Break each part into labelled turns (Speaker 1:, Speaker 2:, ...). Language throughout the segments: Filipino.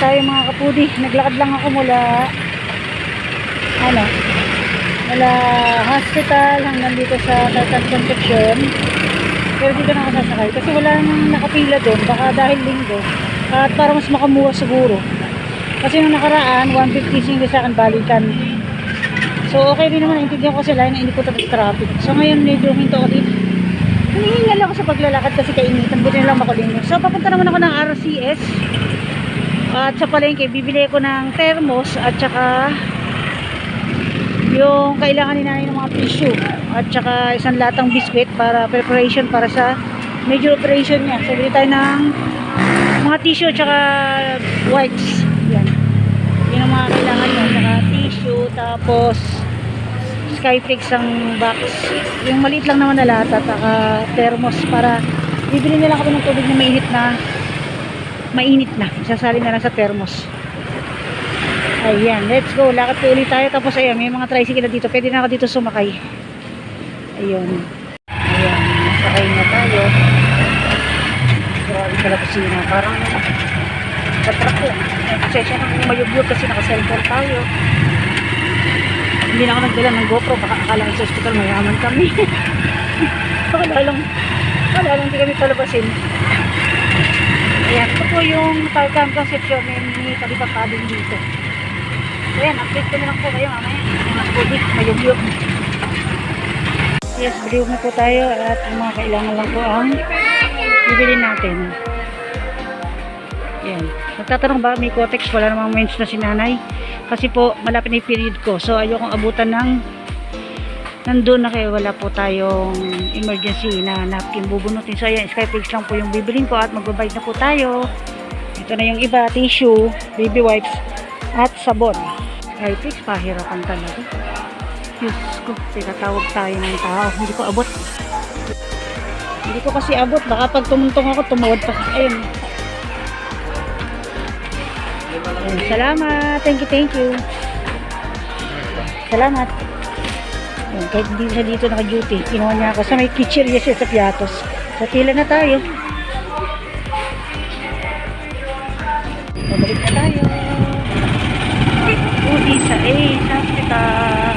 Speaker 1: tayo mga kapudi. Naglakad lang ako mula mula hospital hanggang dito sa Tartan Concepcion. Pero dito na ako sasakay kasi wala nang nakapila doon, baka dahil linggo at para mas makamuha siguro. Kasi nung nakaraan 150 singgo sa akin balikan. So okay din naman, naintindihan ko sila na hindi po tapos traffic. So ngayon medyo hinto ako dito. Hinihingal ako sa paglalakad kasi kainitan, buti na lang makulimos. So papunta naman ako ng RCS at sa palengke bibili ko ng thermos at saka yung kailangan ni nanay ng mga tissue at saka isang latang biskwit para preparation para sa major operation niya. So bili tayo ng mga tissue at saka wipes. Yan. Yun ang mga kailangan niya. Saka tissue, tapos Skyflix ang box. Yung maliit lang naman na lata at saka thermos para bibili nila kami ng tubig na mainit na. Isasali na lang sa thermos. Ayan, let's go. Lakad po ulit tayo. Tapos ayan, may mga tricycle na dito. Pwede na ako dito sumakay. Ayun. Ayan, nasakay na tayo. Grabe pala kusina. Parang katrak lang. Session ng mayugyug kasi naka-cellphone tayo. Hindi na ako nagdala ng GoPro. Baka akala sa hospital mayaman kami. Akala lang hindi kami palabasin. Ayan, ito po yung Tartan Concepcion. May kalipapado dito. Ayan, update ko na lang po kayo mamaya. Mga COVID, mayugyug. Yes, brief na po tayo at mga kailangan lang po ang bibili natin. Ayan. Nagtatanong ba may Kotex? Wala namang mens na si nanay. Kasi po, malapit na yung period ko. So, ayokong abutan ng nandun na kayo. Wala po tayong emergency na napkin bubunutin. So, ayan, Skyflix lang po yung bibilin ko at magbabayad na po tayo. Ito na yung iba, tissue, baby wipes, at sabon. Skyflix, pahirapan talaga. Diyos ko, tinatawag tayo ng tao. Hindi ko abot. Hindi ko kasi abot. Baka pag tumuntong ako, tumuwad pa. Ayun. Ayun. Salamat. Thank you. Salamat. Ayun. Kahit hindi siya dito naka-duty. Kinuha niya ako sa may kitcheria siya sa Piatos. Sa pila na tayo. Pabalik na tayo. Udi sa sa hospital.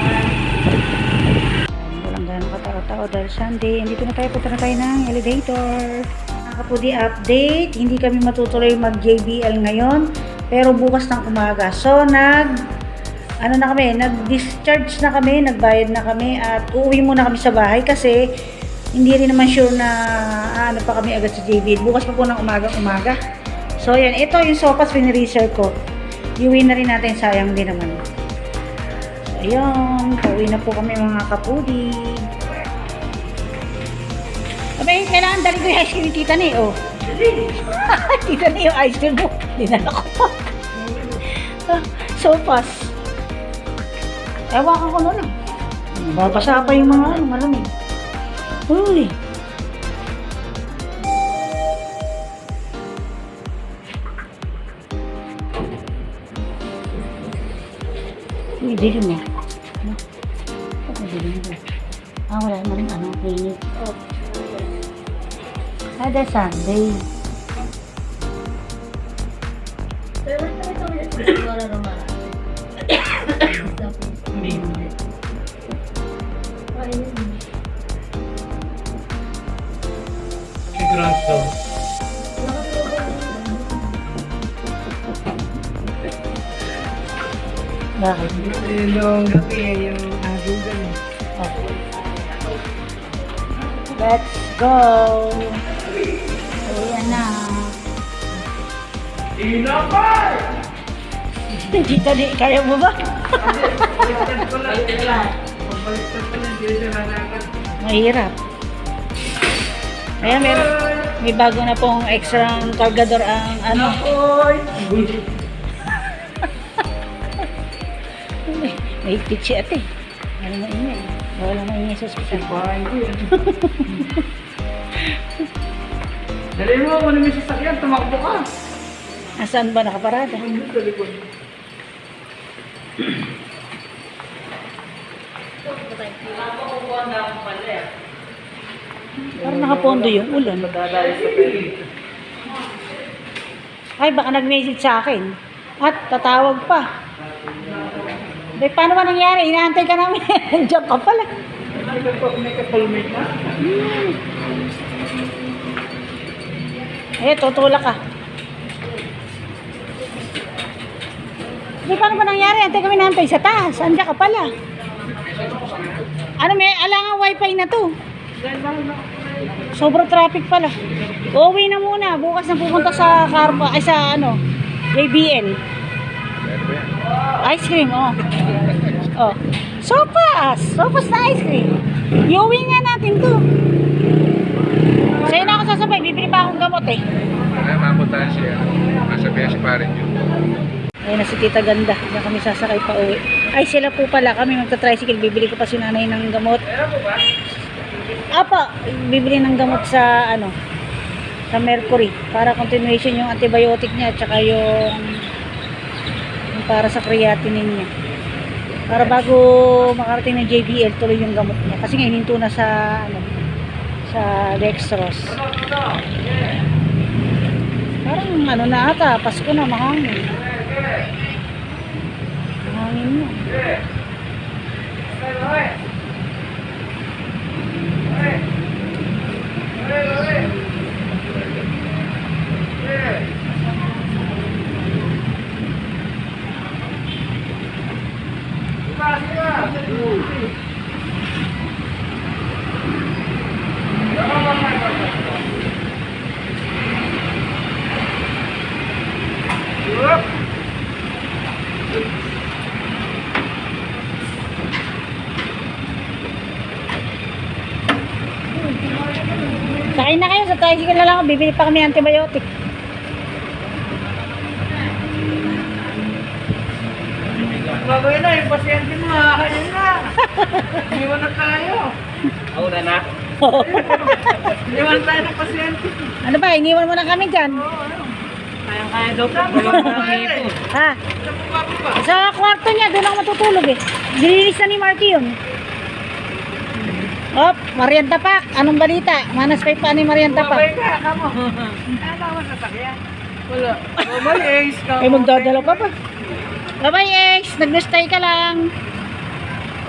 Speaker 1: Walang gano'ng katao-tao dahil Sunday. Dito na tayo, punta na tayo ng elevator. Nakapudi update. Hindi kami matutuloy mag-JBL ngayon. Pero bukas ng umaga. So, nag-discharge na kami, nagbayad na kami at uuwi muna kami sa bahay kasi hindi rin naman sure na pa kami agad sa JBL. Bukas pa po ng umaga. So, yan. Ito yung sopas pinireserve ko. Iuwi na rin natin, sayang din naman. So, ayun. Pauwi na po kami mga kapudi. Abay, kailangan dali ko yung ice cream ni Tita Ni, oh. Tita Ni yung ice cream mo. Dinala ko pa. Sopas. Ewan ko na lang. Babasa pa yung mga malamig. Uy. Dili mo. Dili mo. Wala naman clinic. Ada Sunday.
Speaker 2: Pero ito wala naman.
Speaker 3: Sigurado.
Speaker 1: Bakit?
Speaker 3: Yung gabi, yung agugan.
Speaker 1: Okay. Let's go. Ayan na.
Speaker 3: Inapay!
Speaker 1: Tita Ni, kaya mo ba?
Speaker 3: Baliktad ko lang. Baliktad ko lang. Dito na nakakad.
Speaker 1: Mahirap. Ayan, may bago na pong extra cargador ang
Speaker 3: Oy!
Speaker 1: May pitsi ate. Wala maingay. Wala maingay sa hospital.
Speaker 3: Bahay ko yun. Dali mo, kung may sasakyan, tumakbo ka.
Speaker 1: Nasaan ba nakaparada?
Speaker 3: Sa likod.
Speaker 1: Parang nakapondo yung ulan.
Speaker 3: Madadali sa pilit.
Speaker 1: Ay, baka nag-message sa akin. At tatawag pa. Di, paano ba nangyari? Inaantay ka namin. Diyan ka pala.
Speaker 3: May kapalmate na.
Speaker 1: Tutulak ka. Di, paano ba nangyari? Antay kami naantay sa taas. Andiyan ka pala. Ano, may alangang wifi na to. Sobrang traffic pala. Uuwi na muna. Bukas na pupunta sa Carpa, ay sa ano, JBL. Ice cream, oh. Oh. Sopas na ice cream. Iuwi nga natin to. Sa'yo na ako sasabay. Bibili pa akong gamot eh.
Speaker 4: Kaya mapuntahan siya. Masabihan si parin yun.
Speaker 1: Ayun na si Tita Ganda. Diyan kami sasakay pa uwi. Ay, sila po pala. Kami magta-tricycle. Bibili ko pa si nanay ng gamot. Apa, bibili ng gamot sa ano, sa Mercury para continuation yung antibiotic niya at saka yung para sa creatinine niya. Para bago makarating ng JBL tuloy yung gamot niya. Kasi nga hininto na sa ano, sa dextrose. Parang ano na ata, Pasko na, mahangin. Mahangin na. Sakay na kayo sa tricycle na lang. Bibili pa kami antibiotic.
Speaker 3: Bagoy na, yung pasyente mo, ayun na. Iwan na tayo.
Speaker 4: Una na.
Speaker 3: Iwan tayo ng pasyente.
Speaker 1: Ano ba? Iniwan mo na kami dyan.
Speaker 3: Kaya daw po.
Speaker 1: Ha? Sa kwarto niya, doon ako matutulog eh. Dilinis na ni Marky yun. Op, Marianta Pak. Anong balita? Manas pa ni Marianta Pak.
Speaker 3: Babay ka, kamo. Ano ako sasakyan? Wala. Babay, ace ka.
Speaker 1: Ay, magdadala ka pa. Bye-bye, Ace. Nag-stay ka lang.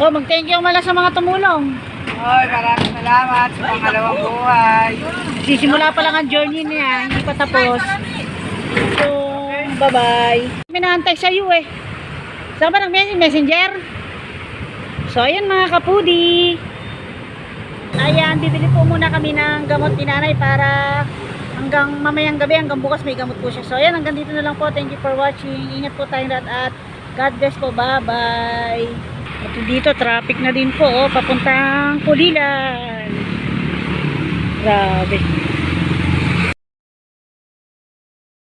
Speaker 1: Oh, mag-thank you mala sa mga tumulong.
Speaker 3: Oy, maraming salamat sa pangalawang buhay.
Speaker 1: Sisimula pa lang ang journey niya. Hindi pa tapos. So, bye-bye. May naantay sa iyo eh. Saan ba nag-messenger? So, ayan mga kapudi. Ayan, bibili po muna kami ng gamot ni nanay para hanggang mamayang gabi, hanggang bukas may gamot po siya. So, ayan, hanggang dito na lang po. Thank you for watching. Ingat po tayong lahat at God bless po. Bye-bye. At dito, traffic na din po. Oh, papuntang Pulilan. Grabe.